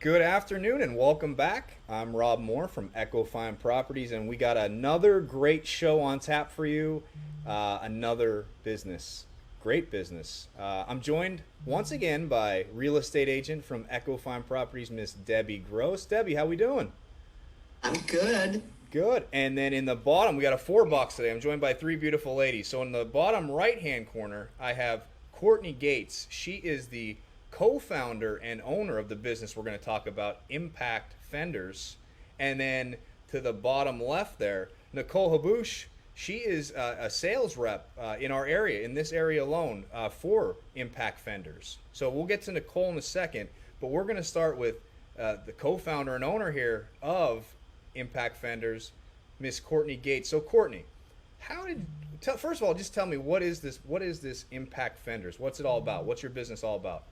Good afternoon and welcome back. I'm Rob Moore from Echo Fine Properties, and we got another great show on tap for you. Another business, great business. I'm joined once again by real estate agent from Echo Fine Properties, Miss Debbie Gross. Debbie, how we doing? I'm good. Good. And then in the bottom, we got a four box today. I'm joined by three beautiful ladies. So in the bottom right hand corner, I have Courtney Gates. She is the co founder and owner of the business we're going to talk about, Impact Fenders. And then to the bottom left there, Nicole Haboush. She is a sales rep in our area, in this area alone, for Impact Fenders. So we'll get to Nicole in a second, but we're going to start with the co founder and owner here of Impact Fenders, Miss Courtney Gates. So Courtney, first of all, just tell me, what is this? What is this Impact Fenders? What's it all about? What's your business all about?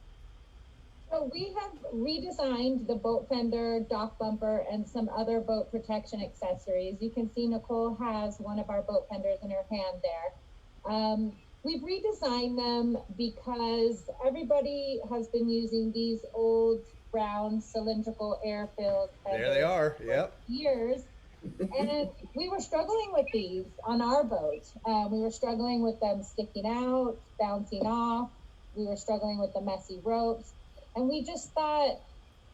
So we have redesigned the boat fender, dock bumper, and some other boat protection accessories. You can see Nicole has one of our boat fenders in her hand there. We've redesigned them because everybody has been using these old round cylindrical air-filled fenders. There they are. Yep. For years. And we were struggling with these on our boat. We were struggling with them sticking out, bouncing off. We were struggling with the messy ropes. And we just thought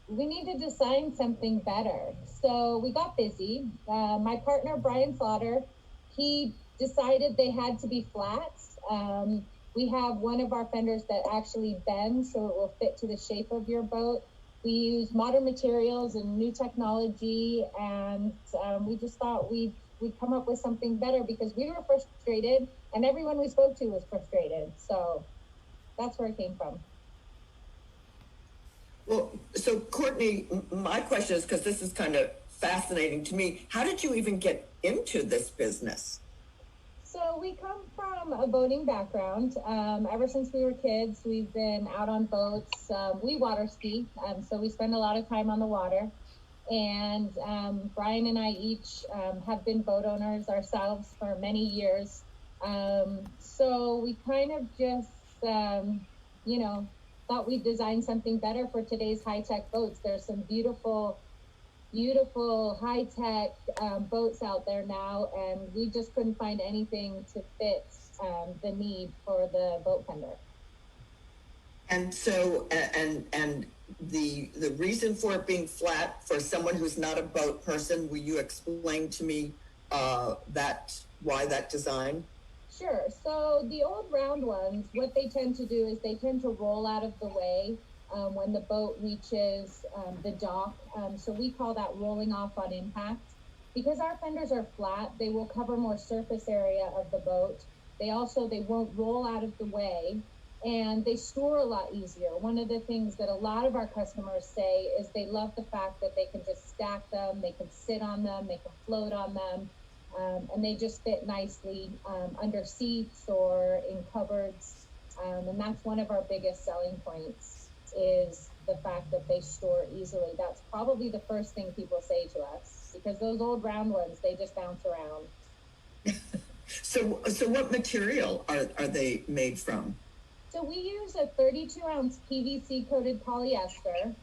we need to design something better. So we got busy. My partner, Brian Slaughter, he decided they had to be flat. We have one of our fenders that actually bends so it will fit to the shape of your boat. We use modern materials and new technology, and we just thought we'd come up with something better because we were frustrated, and everyone we spoke to was frustrated. So that's where it came from. Well, so Courtney, my question is, because this is kind of fascinating to me, how did you even get into this business? So we come from a boating background. Ever since we were kids, we've been out on boats. We water ski, so we spend a lot of time on the water. And Brian and I each have been boat owners ourselves for many years. So we kind of just, thought we'd design something better for today's high-tech boats. There's some beautiful high-tech boats out there now, and we just couldn't find anything to fit the need for the boat fender. And so, and the reason for it being flat, for someone who's not a boat person, will you explain to me why that design? Sure. So the old round ones, what they tend to do is they tend to roll out of the way when the boat reaches the dock. So we call that rolling off on impact. Because our fenders are flat, they will cover more surface area of the boat. They won't roll out of the way, and they store a lot easier. One of the things that a lot of our customers say is they love the fact that they can just stack them, they can sit on them, they can float on them. And they just fit nicely under seats or in cupboards. And that's one of our biggest selling points, is the fact that they store easily. That's probably the first thing people say to us, because those old round ones, they just bounce around. So what material are they made from? So we use a 32-ounce PVC coated polyester.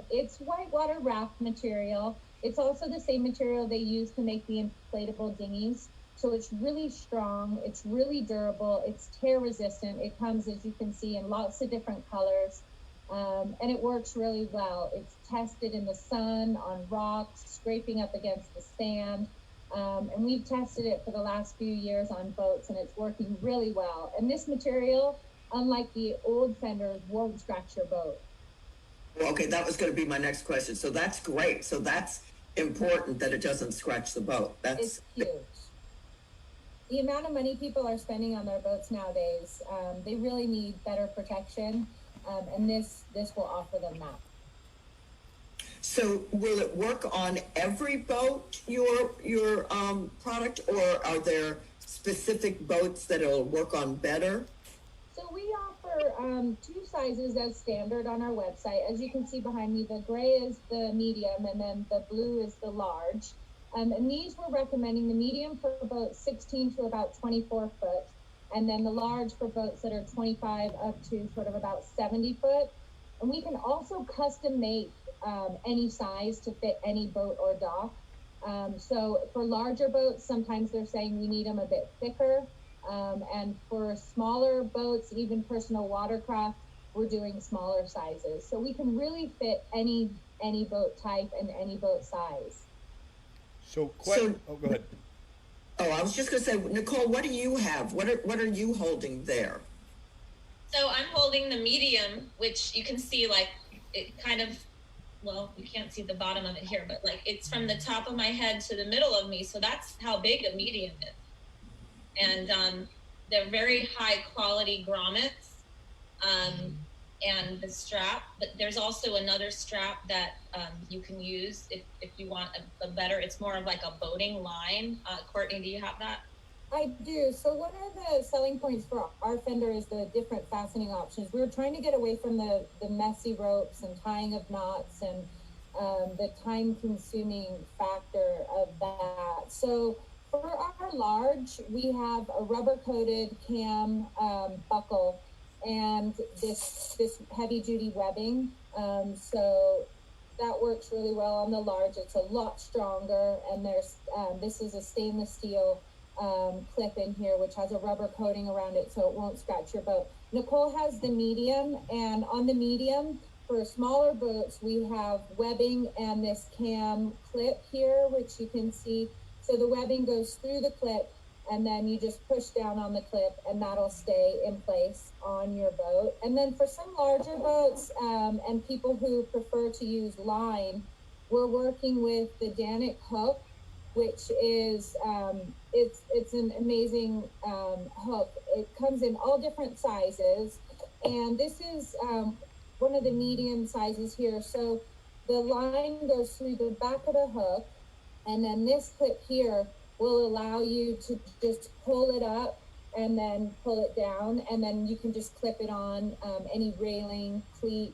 It's whitewater raft material. It's also the same material they use to make the inflatable dinghies. So it's really strong, it's really durable, it's tear resistant. It comes, as you can see, in lots of different colors, and it works really well. It's tested in the sun, on rocks, scraping up against the sand, and we've tested it for the last few years on boats, and it's working really well. And this material, unlike the old fenders, won't scratch your boat. Well, okay, that was going to be my next question. So that's great. So that's important, that it doesn't scratch the boat. It's huge. The amount of money people are spending on their boats nowadays, they really need better protection, and this will offer them that. So will it work on every boat, your product, or are there specific boats that it'll work on better? So we offer two sizes as standard on our website. As you can see behind me, the gray is the medium, and then the blue is the large. And these we're recommending the medium for boats 16 to about 24 foot, and then the large for boats that are 25 up to sort of about 70 foot. And we can also custom make any size to fit any boat or dock. So for larger boats, sometimes they're saying we need them a bit thicker. And for smaller boats, even personal watercraft, we're doing smaller sizes. So we can really fit any boat type and any boat size. So, So- oh, go ahead. Oh, I was just gonna say, Nicole, what do you have? What are you holding there? So I'm holding the medium, which you can see like it kind of, well, you can't see the bottom of it here, but like it's from the top of my head to the middle of me. So that's how big a medium is. And they're very high quality grommets. And the strap, but there's also another strap that you can use if you want a better, it's more of like a boating line. Courtney, do you have that? I do. So one of the selling points for our fender is the different fastening options. We're trying to get away from the messy ropes and tying of knots and the time-consuming factor of that. So for our large, we have a rubber-coated cam buckle and this heavy-duty webbing. So that works really well on the large. It's a lot stronger, and there's this is a stainless steel clip in here, which has a rubber coating around it so it won't scratch your boat. Nicole has the medium, and on the medium, for smaller boats, we have webbing and this cam clip here, which you can see. So the webbing goes through the clip, and then you just push down on the clip, and that'll stay in place on your boat. And then for some larger boats and people who prefer to use line, we're working with the Danick Hook, which is it's an amazing hook. It comes in all different sizes, and this is one of the medium sizes here. So the line goes through the back of the hook, and then this clip here will allow you to just pull it up and then pull it down, and then you can just clip it on any railing, cleat,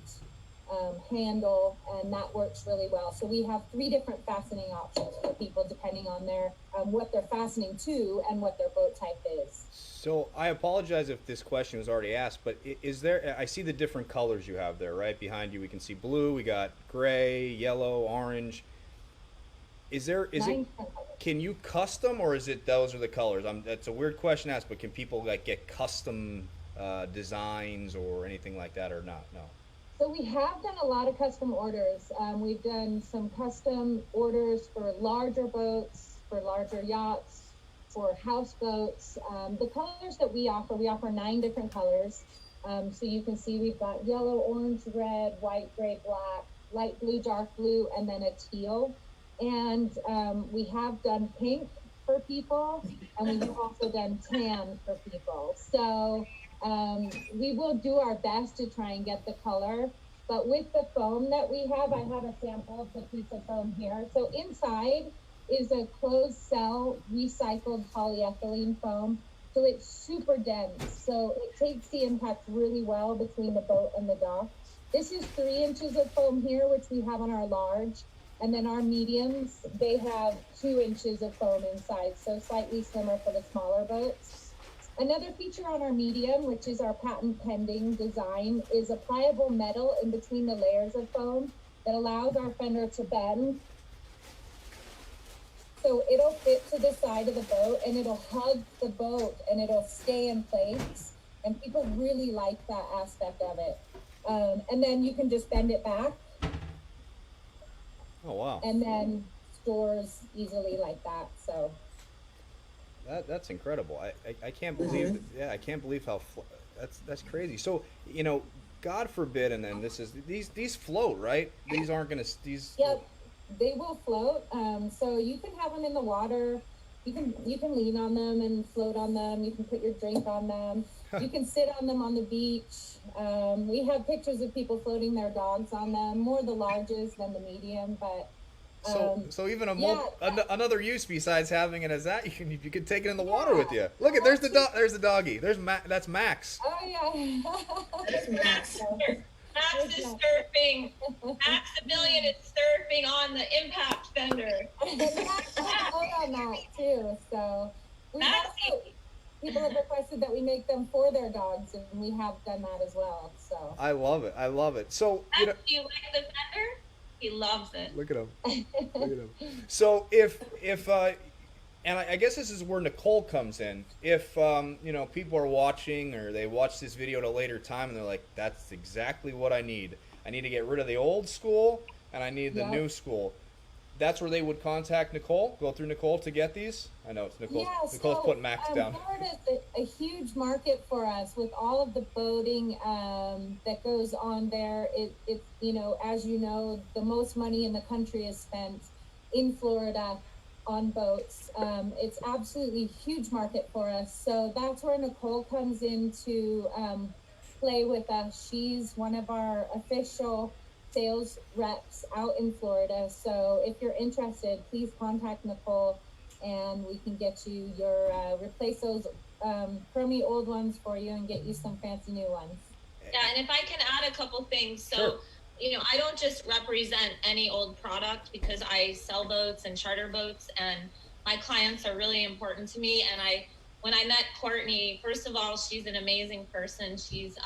handle, and that works really well. So we have 3 different fastening options for people depending on their what they're fastening to and what their boat type is. So I apologize if this question was already asked, but is there, I see the different colors you have there, right? Behind you we can see blue, we got gray, yellow, orange. Is it, can you custom, or is it those are the colors? That's a weird question to ask, but can people like get custom designs or anything like that, or not? No. So we have done a lot of custom orders. We've done some custom orders for larger boats, for larger yachts, for houseboats. The colors that we offer 9 different colors. So you can see we've got yellow, orange, red, white, gray, black, light blue, dark blue, and then a teal. And we have done pink for people, and we have also done tan for people. So we will do our best to try and get the color, but with the foam that we have, I have a sample of the piece of foam here. So inside is a closed cell recycled polyethylene foam. So it's super dense. So it takes the impact really well between the boat and the dock. This is 3 inches of foam here, which we have on our large. And then our mediums, they have 2 inches of foam inside, so slightly slimmer for the smaller boats. Another feature on our medium, which is our patent pending design, is a pliable metal in between the layers of foam that allows our fender to bend. So it'll fit to the side of the boat, and it'll hug the boat, and it'll stay in place. And people really like that aspect of it. And then you can just bend it back. Oh wow! And then stores easily like that. So that's incredible. I can't believe I can't believe how that's crazy. So God forbid, and then this is these float, right? These aren't gonna these. Yep, they will float. So you can have them in the water. You can lean on them and float on them. You can put your drink on them. You can sit on them on the beach. We have pictures of people floating their dogs on them, more the larges than the medium, but so even another use besides having it as that, you can take it in the water with you. Look at there's the doggy. That's Max. Oh yeah. That's Max. Max is surfing. Max the Million is surfing on the Impact Fender. Max on that too. So people have requested that we make them for their dogs, and we have done that as well. So I love it. So Max, do you like the Fender? He loves it. Look at him. Look at him. So if and I guess this is where Nicole comes in. If you know, people are watching or they watch this video at a later time and they're like, "That's exactly what I need. I need to get rid of the old school and I need the new school." That's where they would contact Nicole. Go through Nicole to get these. I know it's Nicole. Yeah, Nicole's putting Max down. Florida is a huge market for us with all of the boating that goes on there. It you know, as you know, the most money in the country is spent in Florida on boats. It's absolutely a huge market for us. So that's where Nicole comes in to play with us. She's one of our official sales reps out in Florida. So if you're interested, please contact Nicole and we can get you your replace those crummy old ones for you and get you some fancy new ones. Yeah, and if I can add a couple things. So, Sure. you know, I don't just represent any old product because I sell boats and charter boats, and my clients are really important to me. And when I met Courtney, first of all, she's an amazing person. She's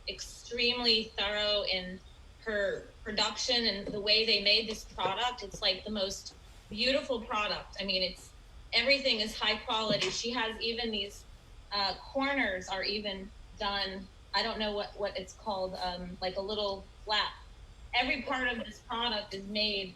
extremely thorough in her production and the way they made this product. It's like the most beautiful product. I mean, everything is high quality. She has even these corners are even done. I don't know what it's called, like a little flap. Every part of this product is made,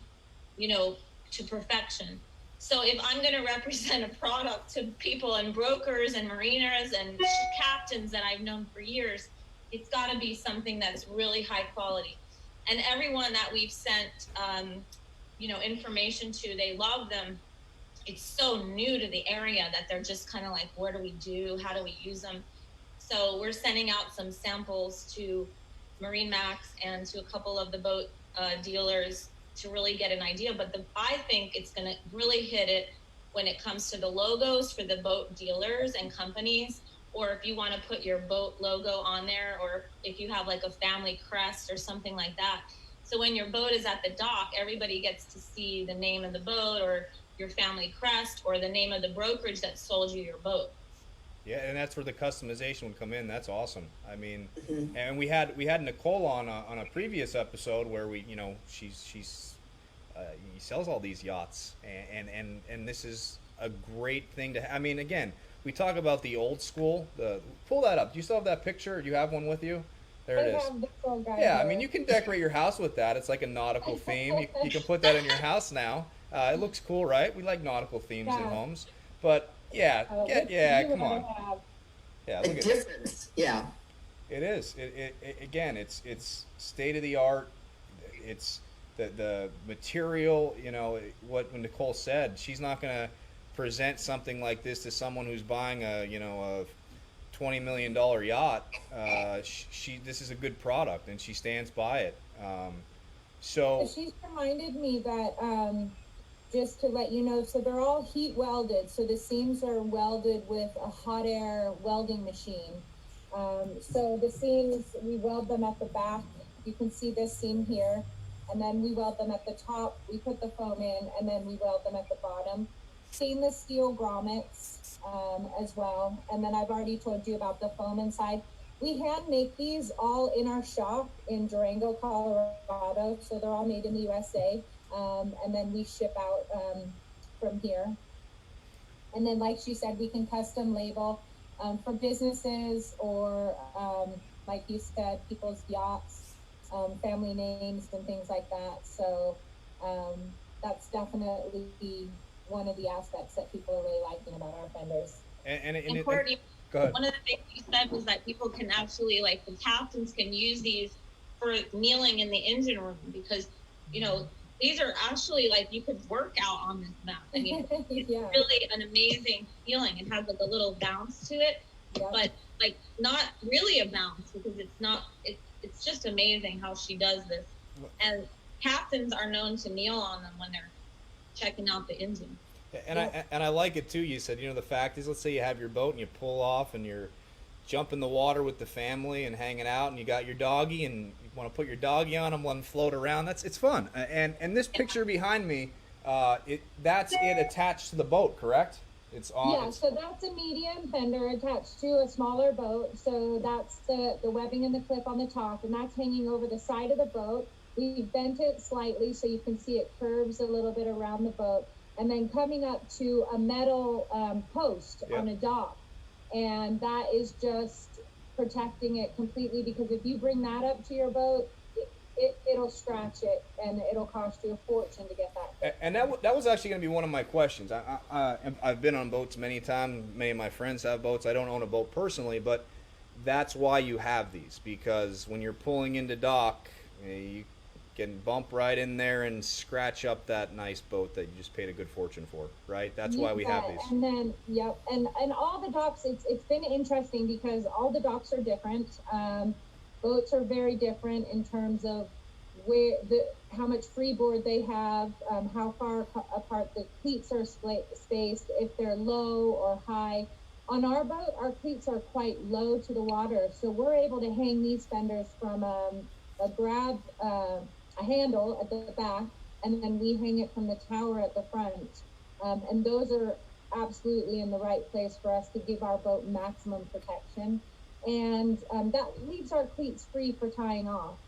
you know, to perfection. So if I'm going to represent a product to people and brokers and mariners and captains that I've known for years, it's got to be something that's really high quality. And everyone that we've sent, you know, information to, they love them. It's so new to the area that they're just kind of like, what do we do? How do we use them? So we're sending out some samples to Marine Max and to a couple of the boat dealers to really get an idea. But I think it's going to really hit it when it comes to the logos for the boat dealers and companies, or if you want to put your boat logo on there, or if you have like a family crest or something like that. So when your boat is at the dock, everybody gets to see the name of the boat or your family crest or the name of the brokerage that sold you your boat. Yeah, and that's where the customization would come in. That's awesome. I mean, and we had Nicole on a previous episode where we, you know, he sells all these yachts, and this is a great thing to. I mean, again, we talk about the old school. Pull that up. Do you still have that picture? Do you have one with you? There it is. Yeah, I mean, you can decorate your house with that. It's like a nautical theme. You can put that in your house now. It looks cool, right? We like nautical themes in homes, but. Yeah, come on. Yeah, look a at difference. Yeah, it is. It again, it's state of the art. It's the material. You know what Nicole said. She's not going to present something like this to someone who's buying a $20 million yacht. This is a good product, and she stands by it. So she's reminded me that. Just to let you know, so they're all heat welded. So the seams are welded with a hot air welding machine. So the seams, we weld them at the back. You can see this seam here. And then we weld them at the top. We put the foam in, and then we weld them at the bottom. Stainless steel grommets as well. And then I've already told you about the foam inside. We hand make these all in our shop in Durango, Colorado. So they're all made in the USA. And then we ship out from here. And then, like she said, we can custom label for businesses or, like you said, people's yachts, family names and things like that. So that's definitely one of the aspects that people are really liking about our fenders. And Courtney, go ahead. One of the things you said was that people can actually, like the captains can use these for kneeling in the engine room because, you know, these are actually like you could work out on this mat. I mean, it's really an amazing feeling. It has like a little bounce to it, but like not really a bounce because it's not. It's just amazing how she does this. And captains are known to kneel on them when they're checking out the engine. And I like it too. You said, you know, the fact is, let's say you have your boat and you pull off and you're jumping the water with the family and hanging out, and you got your doggy and you want to put your doggy on them, let them float around. It's fun. And this picture behind me, that's it attached to the boat, correct? It's on. Yeah, so that's a medium fender attached to a smaller boat. So that's the webbing and the clip on the top, and that's hanging over the side of the boat. we've bent it slightly so you can see it curves a little bit around the boat, and then coming up to a metal post Yep. on a dock. And that is just protecting it completely, because if you bring that up to your boat, it'll scratch it, and it'll cost you a fortune to get that fixed. And that was actually going to be one of my questions. I've been on boats many times. Many of my friends have boats. I don't own a boat personally, but that's why you have these, because when you're pulling into dock, you can bump right in there and scratch up that nice boat that you just paid a good fortune for, right? That's why we have these. And then, yep, and all the docks, it's been interesting because all the docks are different. Boats are very different in terms of how much freeboard they have, how far apart the cleats are spaced, if they're low or high. On our boat, our cleats are quite low to the water, so we're able to hang these fenders from a handle at the back, and then we hang it from the tower at the front. And those are absolutely in the right place for us to give our boat maximum protection. And that leaves our cleats free for tying off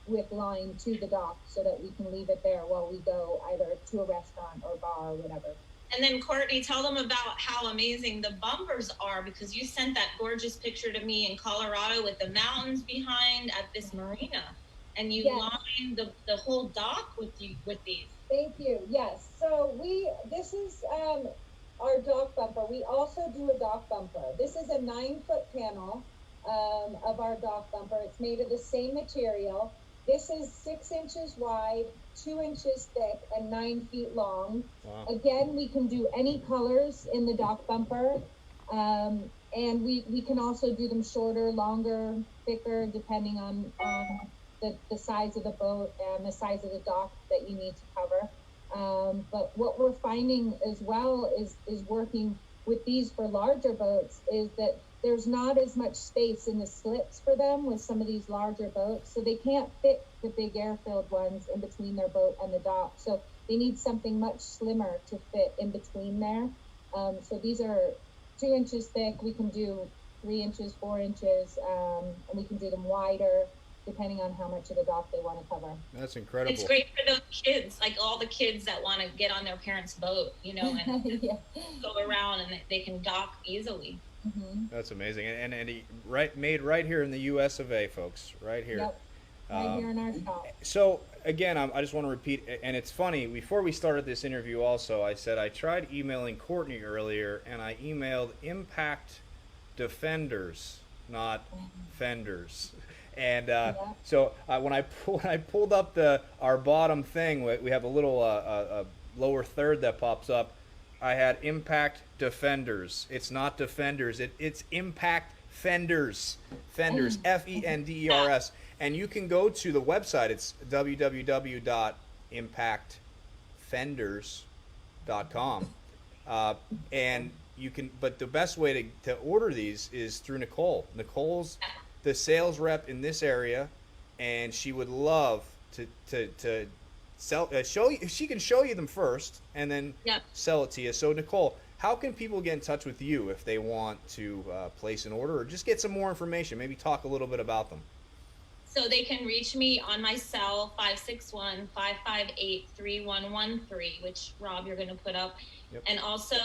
with line to the dock, so that we can leave it there while we go either to a restaurant or bar or whatever. And then Courtney, tell them about how amazing the bumpers are, because you sent that gorgeous picture to me in Colorado with the mountains behind at this marina, and you lined the whole dock with these. Thank you. Yes. So this is our dock bumper. We also do a dock bumper. This is a 9-foot panel of our dock bumper. It's made of the same material. This is 6 inches wide, 2 inches thick, and 9 feet long. Wow. Again, we can do any colors in the dock bumper. And we can also do them shorter, longer, thicker, depending on the size of the boat and the size of the dock that you need to cover. But what we're finding as well is working with these for larger boats is that there's not as much space in the slips for them with some of these larger boats, so they can't fit the big air-filled ones in between their boat and the dock. So they need something much slimmer to fit in between there. So these are 2 inches thick. We can do 3 inches, 4 inches, and we can do them wider depending on how much of the dock they want to cover. That's incredible. It's great for those kids, like all the kids that want to get on their parents' boat, and go around, and they can dock easily. Mm-hmm. That's amazing, and made right here in the U.S. of A., folks, right here. Yep. Right here in our shop. So again, I just want to repeat, and it's funny. Before we started this interview, also I said I tried emailing Courtney earlier, and I emailed Impact Defenders, not Fenders. And so when I pulled up our bottom thing, we have a little lower third that pops up. I had Impact Defenders. It's not Defenders. It's Impact Fenders. Fenders. Fenders. And you can go to the website. It's www.impactfenders.com. And you can. But the best way to order these is through Nicole. Nicole's the sales rep in this area, and she would love to sell, show you. She can show you them first, and then sell it to you. So Nicole, how can people get in touch with you if they want to place an order or just get some more information? Maybe talk a little bit about them. So they can reach me on my cell, 561-558-3113, which Rob, you're going to put up. Yep. And also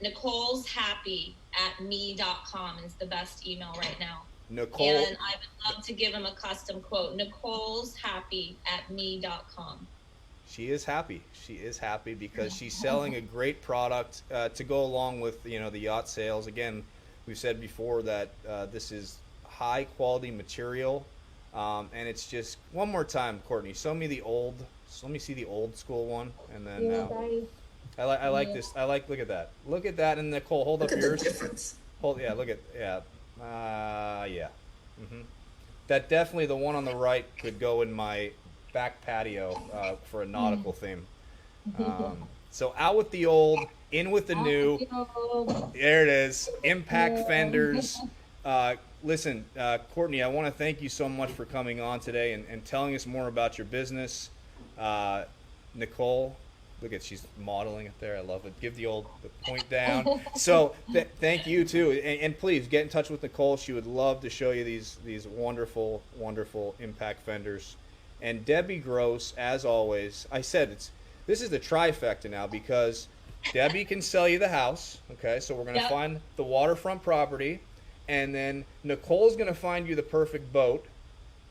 Nicoleshappy@me.com is the best email right now. Nicole. And I would love to give him a custom quote. Nicoleshappy@me.com. She is happy. She is happy because she's selling a great product to go along with the yacht sales. Again, we've said before that this is high quality material, and it's just one more time, Courtney. Let me see the old school one, and then I like this. Look at that. Look at that, and Nicole, hold up yours. Look at the difference. Look at Mm-hmm. That definitely, the one on the right could go in my back patio for a nautical theme. So out with the old, in with the new. There it is. Impact Fenders. Listen, Courtney, I want to thank you so much for coming on today and telling us more about your business. Nicole, look she's modeling it there. I love it. Give the point down. So thank you too, and please get in touch with Nicole. She would love to show you these wonderful, wonderful Impact Fenders. and Debbie Gross, as always. I said this is the trifecta now because Debbie can sell you the house. Okay, so we're gonna find the waterfront property, and then Nicole's gonna find you the perfect boat,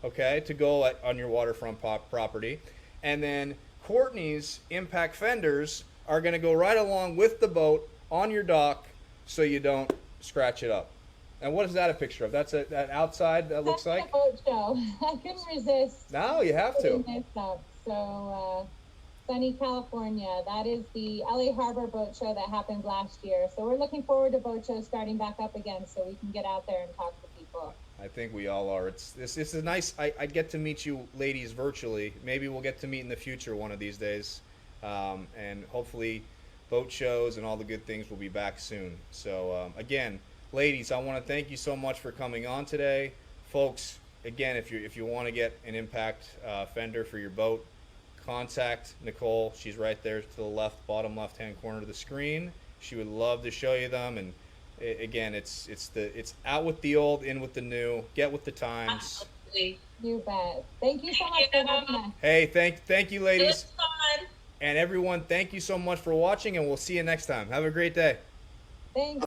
okay, to go on your waterfront property, and then Courtney's Impact Fenders are gonna go right along with the boat on your dock, so you don't scratch it up. And what is that a picture of? That's that outside that looks That's like? a boat show. I couldn't resist. No, you have to. This up. So, sunny California. That is the LA Harbor Boat Show that happened last year. So we're looking forward to boat shows starting back up again, so we can get out there and talk to people. I think we all are. This is nice. I get to meet you ladies virtually. Maybe we'll get to meet in the future one of these days, and hopefully, boat shows and all the good things will be back soon. So again, ladies, I want to thank you so much for coming on today, folks. Again, if you want to get an Impact fender for your boat, contact Nicole. She's right there to the left, bottom left-hand corner of the screen. She would love to show you them. And again, it's out with the old, in with the new. Get with the times. Absolutely. You bet. Thank you so much for having us. Hey, thank you, It ladies, was fun. and everyone. Thank you so much for watching, and we'll see you next time. Have a great day. Thanks.